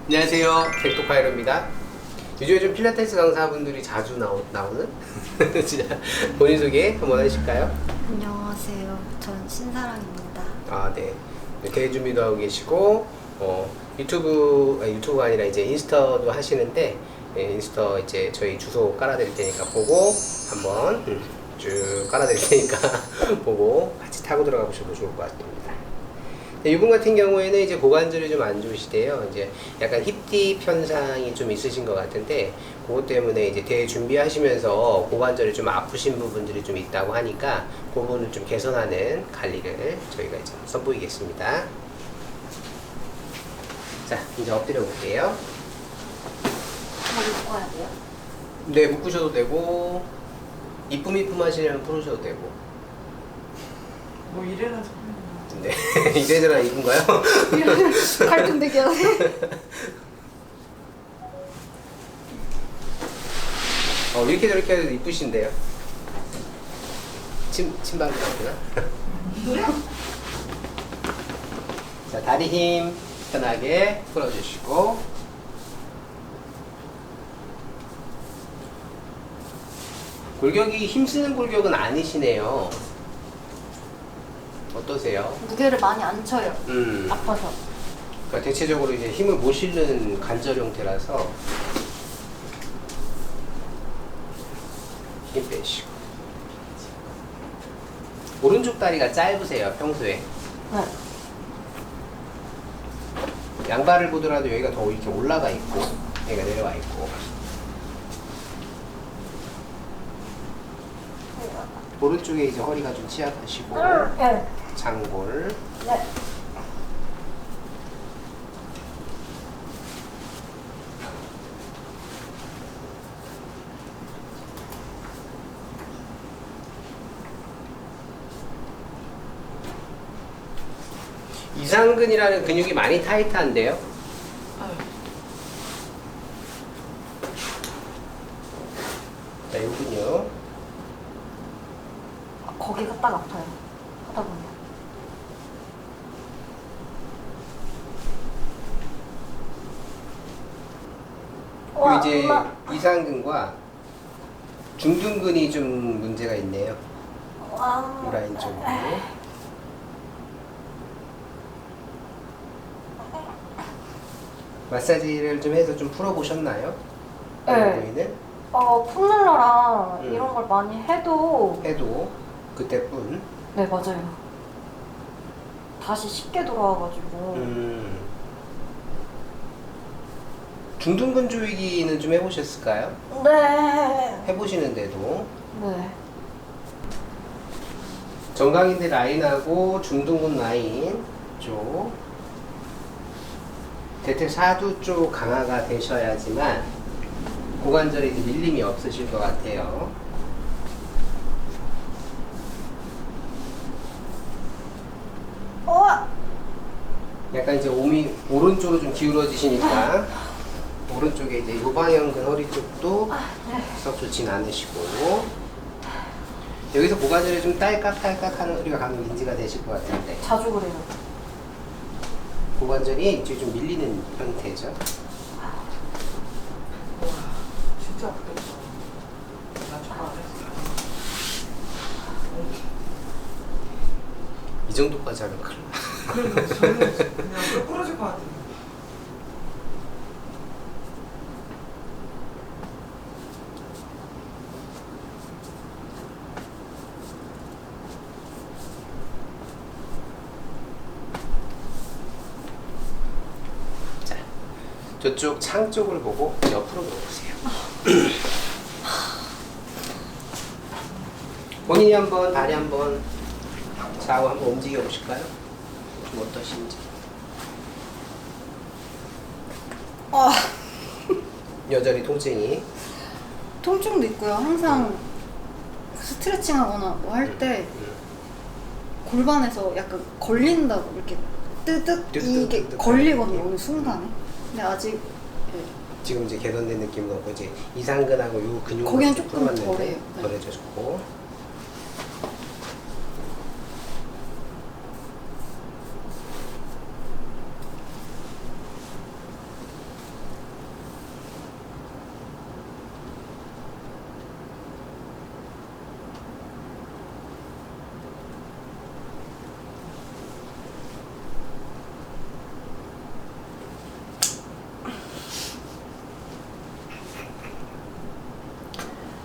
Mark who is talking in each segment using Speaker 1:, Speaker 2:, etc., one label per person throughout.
Speaker 1: 안녕하세요, 백도카이로입니다. 요즘에 좀 필라테스 강사분들이 자주 나오는 진짜 본인 소개 한번 하실까요?
Speaker 2: 안녕하세요. 전 신사랑입니다.
Speaker 1: 아, 네. 대회 준비도 하고 계시고 유튜브가 아니라 이제 인스타도 하시는데, 인스타 이제 저희 주소 깔아드릴 테니까 보고 한번 쭉 깔아드릴 테니까 보고 같이 타고 들어가 보셔도 좋을 것 같습니다. 이분 같은 경우에는 이제 고관절이 좀 안 좋으시대요. 이제 약간 힙딥 현상이 좀 있으신 것 같은데, 그것 때문에 이제 대회 준비하시면서 고관절이 좀 아프신 부분들이 좀 있다고 하니까 그 부분을 좀 개선하는 관리를 저희가 이제 선보이겠습니다. 자, 이제 엎드려 볼게요.
Speaker 2: 저 묶어야 돼요?
Speaker 1: 네, 묶으셔도 되고, 이쁨 하시려면 풀으셔도 되고.
Speaker 3: 뭐 이래라
Speaker 1: 네, 이래저래 이쁜가요?
Speaker 2: 칼등대기 하네.
Speaker 1: 이렇게 저렇게 해도 이쁘신데요? 침방이 나구나. 자, 다리 힘 편하게 풀어주시고, 골격이 힘쓰는 골격은 아니시네요. 어떠세요?
Speaker 2: 무게를 많이 안 쳐요. 아파서.
Speaker 1: 그러니까 대체적으로 이제 힘을 못 실는 관절 형태라서 힘 빼시고. 오른쪽 다리가 짧으세요, 평소에.
Speaker 2: 네.
Speaker 1: 양발을 보더라도 여기가 더 이렇게 올라가 있고, 여기가 내려와 있고. 오른쪽에 이제 허리가 좀 취약하시고,
Speaker 2: 네.
Speaker 1: 장골.
Speaker 2: 네.
Speaker 1: 이상근이라는 근육이 많이 타이트한데요? 자, 이 근육.
Speaker 2: 거기가 딱 아파요. 하다 보면.
Speaker 1: 그리고 이제 이상근과 중둔근이 좀 문제가 있네요. 이 라인 쪽으로. 마사지를 좀 해서 좀 풀어보셨나요?
Speaker 2: 네.
Speaker 1: 부위는?
Speaker 2: 풋롤러랑
Speaker 1: 음.
Speaker 2: 이런 걸 많이 해도.
Speaker 1: 해도 그때뿐.
Speaker 2: 네, 맞아요. 다시 쉽게 돌아와가지고.
Speaker 1: 중둔근 조이기는 좀 해보셨을까요?
Speaker 2: 네.
Speaker 1: 해보시는데도
Speaker 2: 네.
Speaker 1: 정강인대 라인하고 중둔근 라인 쪽, 대퇴 사두 쪽 강화가 되셔야지만 고관절에 이제 밀림이 없으실 것 같아요. 약간 이제 몸이 오른쪽으로 좀 기울어지시니까 오른쪽에 이제 요방형근 허리 쪽도 썩 좋진 않으시고, 여기서 고관절에 좀 딸깍딸깍 하는 소리가 가끔 인지가 되실 것 같은데,
Speaker 2: 자주 그래요.
Speaker 1: 고관절이 이제 좀 밀리는 형태죠.
Speaker 3: 진짜 아프겠다. 나 저거 안 했어.
Speaker 1: 이 정도까지 하면 큰일 나.
Speaker 3: 그래도 저는 그냥 부러질 것 같아.
Speaker 1: 자, 저쪽 창 쪽을 보고 옆으로 놓으세요. 본인이 한번 다리 한번 좌우 한번 움직여 보실까요? 좀 어떠신지. 여전히 통증이.
Speaker 2: 통증도 있고요. 항상 스트레칭 하거나 뭐 할 때 골반에서 약간 걸린다고 이렇게 뜨득 이게
Speaker 1: 뜨득
Speaker 2: 걸리거든요.
Speaker 1: 느낌.
Speaker 2: 어느 순간에. 근데 아직
Speaker 1: 지금 이제 개선된 느낌도 없고, 이제 이상근하고 요 근육만
Speaker 2: 거기는 조금
Speaker 1: 풀어봤는데
Speaker 2: 덜해요. 네.
Speaker 1: 덜해졌고.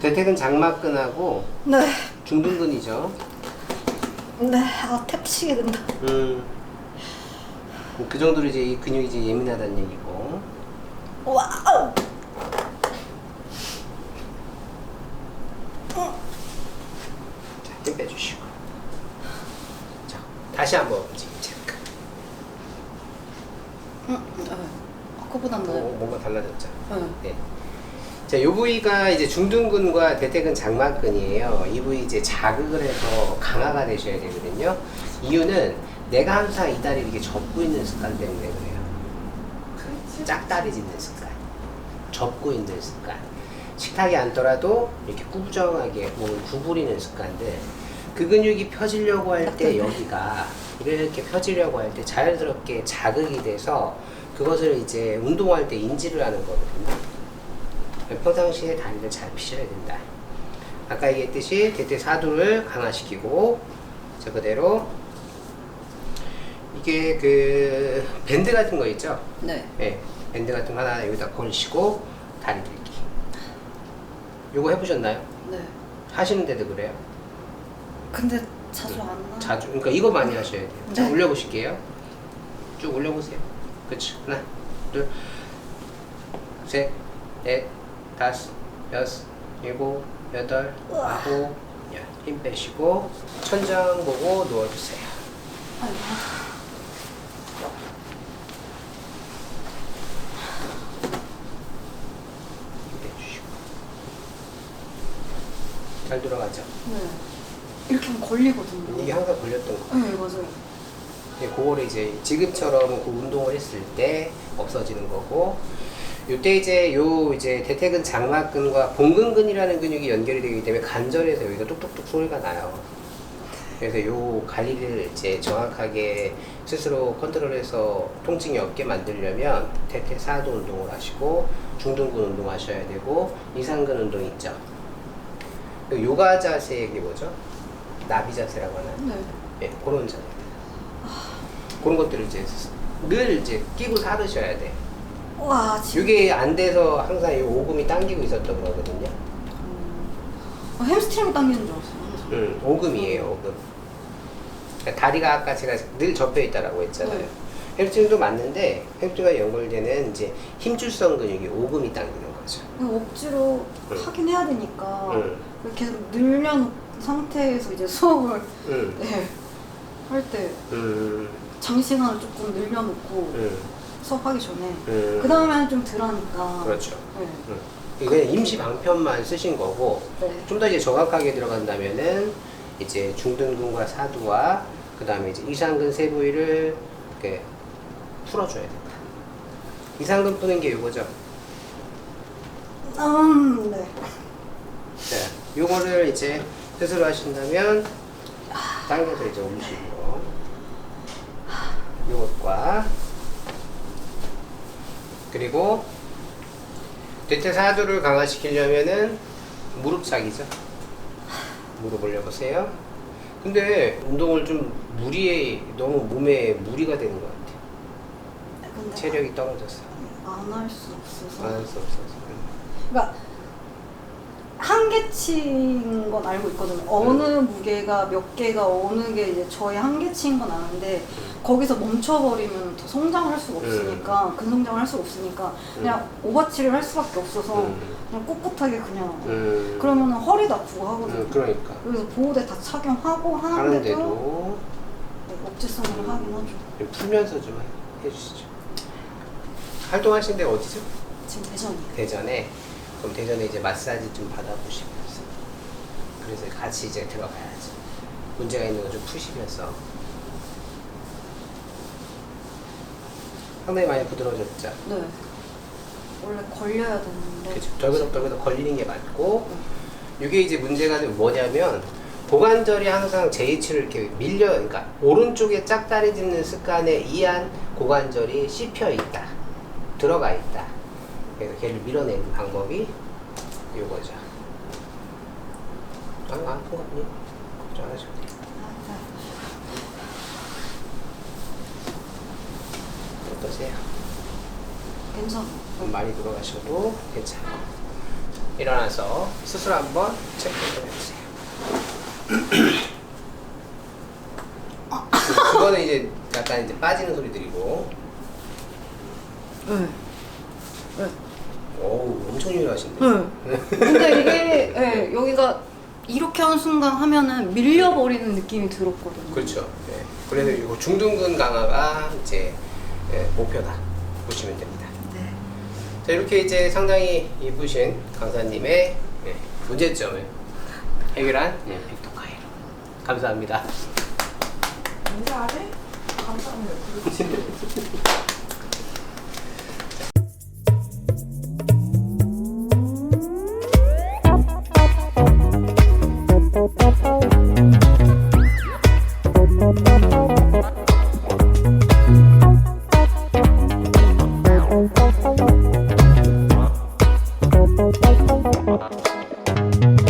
Speaker 1: 대퇴근 장막근하고
Speaker 2: 네.
Speaker 1: 중둔근이죠.
Speaker 2: 네. 아, 탭 치게 된다.
Speaker 1: 그 정도로 이제 이 근육이 이제 예민하다는 얘기고.
Speaker 2: 와우.
Speaker 1: 자, 힘 빼주시고. 자, 다시 한번 움직임 체크.
Speaker 2: 아까보단 나아요.
Speaker 1: 뭔가 달라졌죠.
Speaker 2: 네.
Speaker 1: 네. 자, 이 부위가 이제 중둔근과 대퇴근 장막근이에요. 이 부위 이제 자극을 해서 강화가 되셔야 되거든요. 이유는 내가 항상 이 다리를 이렇게 접고 있는 습관 때문에 그래요. 짝다리 짚는 습관. 접고 있는 습관. 식탁에 앉더라도 이렇게 꾸정하게 몸을 구부리는 습관들. 그 근육이 펴지려고 할 때 여기가 이렇게 펴지려고 할 때 자연스럽게 자극이 돼서 그것을 이제 운동할 때 인지를 하는 거거든요. 평상시에 다리를 잘 피셔야 된다. 아까 얘기했듯이 대퇴사두를 강화시키고 저 그대로 이게 그 밴드 같은 거 있죠?
Speaker 2: 네.
Speaker 1: 네, 밴드 같은 거 하나 여기다 걸으시고 다리 들기. 요거 해보셨나요?
Speaker 2: 네.
Speaker 1: 하시는데도 그래요?
Speaker 2: 근데 자주 안 나.
Speaker 1: 자주, 그러니까 이거 많이 하셔야 돼요. 자,
Speaker 2: 네.
Speaker 1: 올려보실게요. 쭉 올려보세요. 그치? 하나, 둘, 셋, 넷, 다섯, 여섯, 일곱, 여덟, 아홉, 열. 힘 빼시고 천장 보고 누워주세요.
Speaker 2: 아이고.
Speaker 1: 힘 빼주시고 잘 돌아가죠?
Speaker 2: 네. 이렇게 하면 걸리거든요.
Speaker 1: 이게 항상 걸렸던 거.
Speaker 2: 네, 맞아요.
Speaker 1: 그거를 이제 지금처럼 그 운동을 했을 때 없어지는 거고, 요때 이제 요 이제 대퇴근 장막근과 봉근근이라는 근육이 연결이 되기 때문에 관절에서 여기가 뚝뚝뚝 소리가 나요. 그래서 요 관리를 이제 정확하게 스스로 컨트롤해서 통증이 없게 만들려면 대퇴사두 운동을 하시고 중둔근 운동 하셔야 되고 이상근 운동 있죠. 그 요가 자세 이게 뭐죠? 나비 자세라고 하나요?
Speaker 2: 네.
Speaker 1: 네, 그런 자세. 그런 것들을 이제 늘 이제 끼고 살으셔야 돼.
Speaker 2: 와, 지금.
Speaker 1: 이게 안 돼서 항상 이 오금이 당기고 있었던 거거든요.
Speaker 2: 햄스트링 당기는 줄 알았어요.
Speaker 1: 오금이에요, 오금. 그러니까 다리가 아까 제가 늘 접혀 있다라고 했잖아요.
Speaker 2: 네.
Speaker 1: 햄스트링도 맞는데 햄스트링과 연결되는 이제 힘줄성 근육이 오금이 당기는 거죠.
Speaker 2: 억지로
Speaker 1: 응.
Speaker 2: 하긴 해야 되니까
Speaker 1: 응.
Speaker 2: 계속 늘려놓은 상태에서 이제 수업을
Speaker 1: 응.
Speaker 2: 네, 할 때 장시간을 조금 늘려놓고 수업하기 전에 그 다음에는 좀 덜하니까.
Speaker 1: 그렇죠.
Speaker 2: 네.
Speaker 1: 이게 임시 방편만 쓰신 거고
Speaker 2: 네.
Speaker 1: 좀 더 이제 정확하게 들어간다면은 이제 중둔근과 사두와 그 다음에 이제 이상근 세 부위를 이렇게 풀어줘야 된다. 이상근 푸는 게 이거죠.
Speaker 2: 네.
Speaker 1: 자, 요거를 이제 스스로 하신다면 당겨서 이제 올리시고 요것과 그리고 대퇴사두를 강화시키려면은 무릎 차기죠. 무릎 올려보세요. 근데 운동을 좀 너무 몸에 무리가 되는 것 같아요.
Speaker 2: 근데
Speaker 1: 체력이 떨어졌어.
Speaker 2: 안 할 수 없어서.
Speaker 1: 안 할 수 없어서.
Speaker 2: 그러니까 한계치인 건 알고 있거든요. 어느 무게가 몇 개가 어느 게 이제 저의 한계치인 건 아는데 거기서 멈춰버리면 더 성장을 할 수가 없으니까 근성장을 할 수가 없으니까 그냥 오버치를 할 수밖에 없어서 그냥 꿋꿋하게 그냥 그러면 허리도 아프고 하거든요.
Speaker 1: 그러니까.
Speaker 2: 그래서 보호대 다 착용하고 하는데도
Speaker 1: 하는데도
Speaker 2: 네, 억제성으로 하긴 하죠.
Speaker 1: 풀면서 좀 해주시죠. 활동하신 데 어디죠?
Speaker 2: 지금 대전이에요.
Speaker 1: 대전에. 그럼 대전에 이제 마사지 좀 받아보시면서 그래서 같이 이제 들어가야지. 문제가 있는 거 좀 푸시면서. 상당히 많이 부드러워졌죠?
Speaker 2: 네. 원래 걸려야 되는데.
Speaker 1: 그죠. 덜그덕 걸리는 게 맞고, 이게 이제 문제가 뭐냐면, 고관절이 항상 제 위치를 이렇게 그러니까 오른쪽에 짝다리 짚는 습관에 의한 고관절이 씹혀 있다. 들어가 있다. 그래서 걔를 밀어내는 방법이 이거죠. 아픈 거 아니에요? 걱정 안 하셔도 돼요. 어떠세요?
Speaker 2: 괜찮아요.
Speaker 1: 많이 들어가셔도 괜찮고. 일어나서 스스로 한번 체크 해보세요. 그거는 이제 약간 이제 빠지는 소리들이고.
Speaker 2: 네. 네.
Speaker 1: 오우, 엄청 유연하신데.
Speaker 2: 네. 근데 이게 네, 여기가 이렇게 하는 순간 하면은 밀려버리는 느낌이 들었거든요.
Speaker 1: 그렇죠. 네. 그래서 이거 중둔근 강화가 이제 목표다 보시면 됩니다.
Speaker 2: 네.
Speaker 1: 자, 이렇게 이제 상당히 이쁘신 강사님의 문제점을 해결한 빅토카이로. 감사합니다.
Speaker 3: 인사 안 해? 감사합니다. 그렇지.